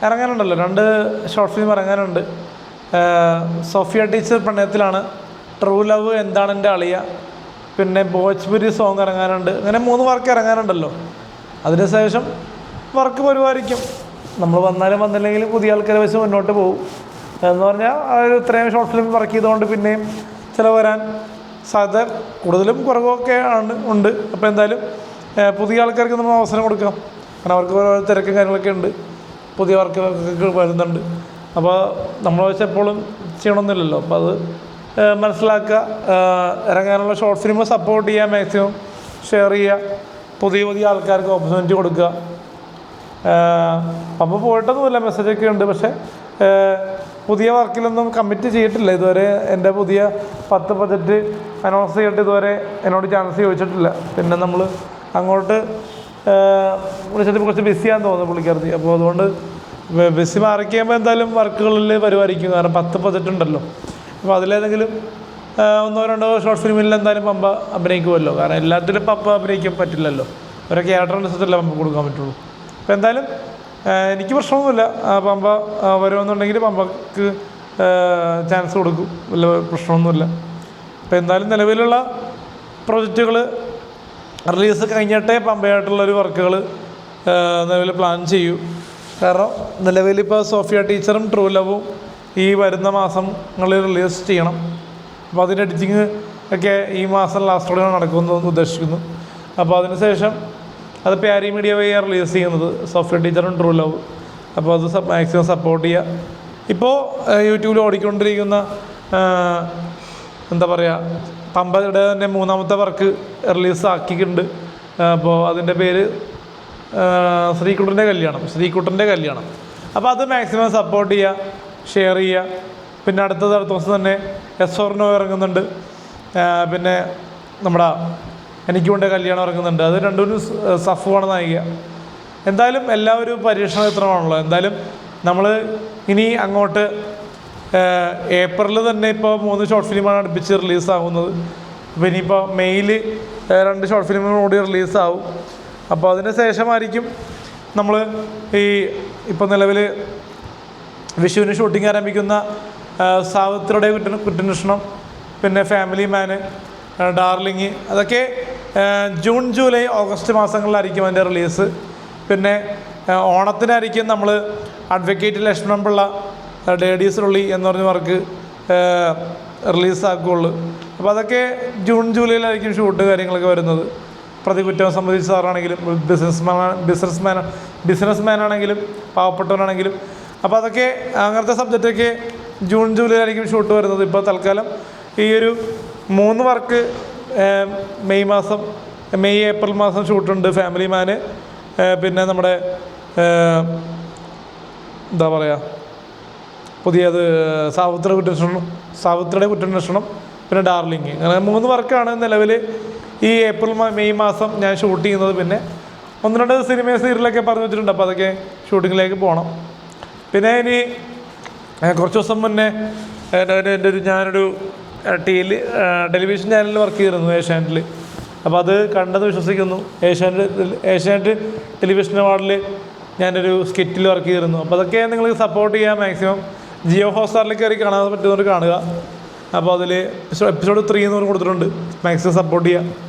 ഇറങ്ങാനുണ്ടല്ലോ, 2 short film ഇറങ്ങാനുണ്ട്. Sophia teacher പ്രണയത്തിലാണ്, true love എന്താണ് എൻ്റെ അളിയ, പിന്നെ ഭോജ്പുരി സോങ് ഇറങ്ങാനുണ്ട്. അങ്ങനെ 3 വർക്ക് ഇറങ്ങാനുണ്ടല്ലോ. അതിനുശേഷം വർക്ക് വരുമായിരിക്കും. നമ്മൾ വന്നാലും വന്നില്ലെങ്കിലും പുതിയ ആൾക്കാരെ വെച്ച് മുന്നോട്ട് പോകും. എന്ന് പറഞ്ഞാൽ ഇത്രയും ഷോർട്ട് ഫിലിം വർക്ക് ചെയ്തുകൊണ്ട് പിന്നെയും ചില വരാൻ സാധ്യത കൂടുതലും കുറവൊക്കെ ഉണ്ട്. അപ്പോൾ എന്തായാലും പുതിയ ആൾക്കാർക്ക് നമ്മൾ അവസരം കൊടുക്കാം. കാരണം അവർക്ക് ഓരോ തിരക്കും കാര്യങ്ങളൊക്കെ ഉണ്ട്, പുതിയ വർക്കൊക്കെ വരുന്നുണ്ട്. അപ്പോൾ നമ്മൾ വെച്ച് എപ്പോഴും ചെയ്യണമെന്നില്ലല്ലോ. അപ്പോൾ അത് മനസ്സിലാക്കുക. ഇറങ്ങാനുള്ള ഷോർട്ട് ഫിലിം സപ്പോർട്ട് ചെയ്യുക, മാക്സിമം ഷെയർ ചെയ്യുക, പുതിയ ആൾക്കാർക്ക് ഓപ്പർച്യൂണിറ്റി കൊടുക്കുക. അപ്പോൾ പോയിട്ടൊന്നുമില്ല, മെസ്സേജൊക്കെ ഉണ്ട്. പക്ഷേ പുതിയ വർക്കിലൊന്നും കമ്മിറ്റ് ചെയ്തിട്ടില്ല ഇതുവരെ. എൻ്റെ പുതിയ 10 ബജറ്റ് അനൗൺസ് ചെയ്തിട്ട് ഇതുവരെ എന്നോട് ചാൻസ് ചോദിച്ചിട്ടില്ല. പിന്നെ നമ്മൾ അങ്ങോട്ട് വിളിച്ചിട്ട് കുറച്ച് ബിസിയാന്ന് തോന്നുന്നു പുള്ളിക്കാരത്തി. അപ്പോൾ അതുകൊണ്ട് ബിസി മാറിക്കുമ്പോൾ എന്തായാലും വർക്കുകളിൽ വരുമായിരിക്കും. കാരണം 10 ബജറ്റ് ഉണ്ടല്ലോ. അപ്പോൾ അതിലേതെങ്കിലും 1-2 ഷോർട്ട് ഫിലിമിൽ എന്തായാലും പമ്പ അഭിനയിക്കുമല്ലോ. കാരണം എല്ലാത്തിലും പമ്പ അഭിനയിക്കാൻ പറ്റില്ലല്ലോ. ഒരു ക്യാരക്ടറിനനുസരിച്ചല്ലേ പമ്പ കൊടുക്കാൻ പറ്റുള്ളൂ. അപ്പോൾ എന്തായാലും എനിക്ക് പ്രശ്നമൊന്നുമില്ല. പമ്പ വരുമെന്നുണ്ടെങ്കിൽ പമ്പക്ക് ചാൻസ് കൊടുക്കും, വല്ല പ്രശ്നമൊന്നുമില്ല. അപ്പോൾ എന്തായാലും നിലവിലുള്ള പ്രൊജക്റ്റുകൾ റിലീസ് കഴിഞ്ഞിട്ടേ പമ്പയായിട്ടുള്ളൊരു വർക്കുകൾ നിലവിൽ പ്ലാൻ ചെയ്യൂ. കാരണം നിലവിലിപ്പോൾ സോഫിയ ടീച്ചറും ട്രൂ ലവും ഈ വരുന്ന മാസങ്ങളിൽ റിലീസ് ചെയ്യണം. അപ്പോൾ അതിൻ്റെ എഡിറ്റിങ് ഒക്കെ ഈ മാസം ലാസ്റ്റോടെ നടക്കുമെന്ന് ഉദ്ദേശിക്കുന്നു. അപ്പോൾ അതിനുശേഷം അത് പ്യാരി മീഡിയ വഴിയാണ് റിലീസ് ചെയ്യുന്നത്, സോഫിയ ടീച്ചറും ട്രൂ ലവ്. അപ്പോൾ അത് മാക്സിമം സപ്പോർട്ട് ചെയ്യുക. ഇപ്പോൾ യൂട്യൂബിൽ ഓടിക്കൊണ്ടിരിക്കുന്ന എന്താ പറയുക, പമ്പയുടെ തന്നെ 3ാമത്തെ വർക്ക് റിലീസാക്കിയിട്ടുണ്ട്. അപ്പോൾ അതിൻ്റെ പേര് ശ്രീകുട്ടൻ്റെ കല്യാണം. അപ്പോൾ അത് മാക്സിമം സപ്പോർട്ട് ചെയ്യുക, ഷെയർ ചെയ്യുക. പിന്നെ അടുത്ത ദിവസം തന്നെ എസ്4നോ ഇറങ്ങുന്നുണ്ട്. പിന്നെ നമ്മുടെ എനിക്ക് കൊണ്ട് കല്യാണം ഇറങ്ങുന്നുണ്ട്. അത് രണ്ടും സഫുവാണ് നായിക. എന്തായാലും എല്ലാവരും പരീക്ഷണ ചിത്രമാണല്ലോ. എന്തായാലും നമ്മൾ ഇനി അങ്ങോട്ട് ഏപ്രിലിൽ തന്നെ ഇപ്പോൾ 3 ഷോർട്ട് ഫിലിമാണ് അടുപ്പിച്ച് റിലീസാകുന്നത്. അപ്പോൾ ഇനിയിപ്പോൾ മെയ്യിൽ 2 ഷോർട്ട് ഫിലിമുകൾ കൂടി റിലീസാവും. അപ്പോൾ അതിന് ശേഷമായിരിക്കും നമ്മൾ ഇപ്പോൾ നിലവിൽ വിഷുവിന് ഷൂട്ടിംഗ് ആരംഭിക്കുന്ന സാവിത്രിയുടെ കുറ്റാന്വേഷണം, പിന്നെ ഫാമിലി മാന്, ഡാർലിങ്, അതൊക്കെ ജൂൺ ജൂലൈ ഓഗസ്റ്റ് മാസങ്ങളിലായിരിക്കും അതിൻ്റെ റിലീസ്. പിന്നെ ഓണത്തിനായിരിക്കും നമ്മൾ അഡ്വക്കേറ്റ് ലക്ഷ്മണൻ പിള്ള ഡേഡീസിനുള്ളി എന്ന് പറഞ്ഞ വർക്ക് റിലീസാക്കുകയുള്ളൂ. അപ്പോൾ ജൂൺ ജൂലൈയിലായിരിക്കും ഷൂട്ട് കാര്യങ്ങളൊക്കെ വരുന്നത്. പ്രതികുറ്റം സംബന്ധിച്ച് സാറാണെങ്കിലും ബിസിനസ്മാൻ ആണെങ്കിലും പാവപ്പെട്ടവനാണെങ്കിലും അപ്പോൾ അങ്ങനത്തെ സബ്ജക്റ്റൊക്കെ ജൂൺ ജൂലൈയിലായിരിക്കും ഷൂട്ട് വരുന്നത്. ഇപ്പോൾ തൽക്കാലം ഈ ഒരു 3 വർക്ക് മെയ് ഏപ്രിൽ മാസം ഷൂട്ടുണ്ട്. ഫാമിലി മാന്, പിന്നെ നമ്മുടെ എന്താ പറയുക പുതിയത് സാവിത്രിയുടെ കുറ്റാന്വേഷണം, പിന്നെ ഡാർലിങ്. അങ്ങനെ 3 വർക്കാണ് നിലവിൽ ഈ ഏപ്രിൽ മെയ് മാസം ഞാൻ ഷൂട്ട് ചെയ്യുന്നത്. പിന്നെ 1-2 സീരിയലൊക്കെ പറഞ്ഞു വെച്ചിട്ടുണ്ട്. അപ്പോൾ അതൊക്കെ ഷൂട്ടിങ്ങിലേക്ക് പോകണം. പിന്നെ ഇനി കുറച്ച് ദിവസം മുന്നേ ഞാനൊരു ടെലിവിഷൻ ചാനലിൽ വർക്ക് ചെയ്തിരുന്നു, ഏഷ്യാനെറ്റിൽ. അപ്പോൾ അത് കണ്ടെന്ന് വിശ്വസിക്കുന്നു. ഏഷ്യാനെറ്റ് ടെലിവിഷൻ അവാർഡിൽ ഞാനൊരു സ്കിറ്റിൽ വർക്ക് ചെയ്തിരുന്നു. അപ്പോൾ അതൊക്കെ നിങ്ങൾ സപ്പോർട്ട് ചെയ്യാൻ മാക്സിമം ജിയോ ഹോട്ട്സ്റ്റാറിൽ കയറി കാണാൻ പറ്റുന്നവർ കാണുക. അപ്പോൾ അതിൽ എപ്പിസോഡ് 3 എന്ന് കൊടുത്തിട്ടുണ്ട്. മാക്സിമം സപ്പോർട്ട് ചെയ്യുക.